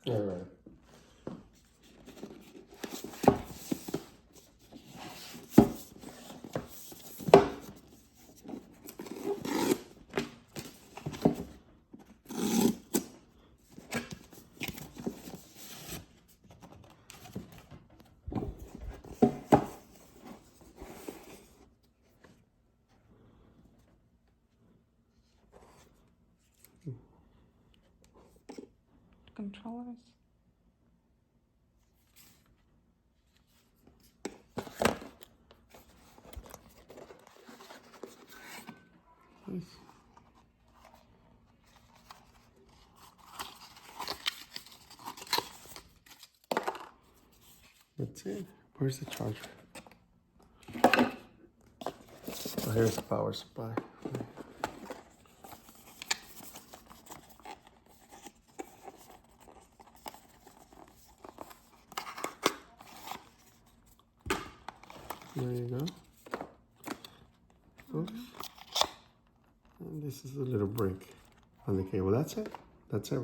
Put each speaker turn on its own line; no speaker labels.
All right.
Controllers.
Nice. That's it. Where's the charger? Oh, here's the power supply. There you go. Oops. And this is a little break on the cable. That's it. That's everything.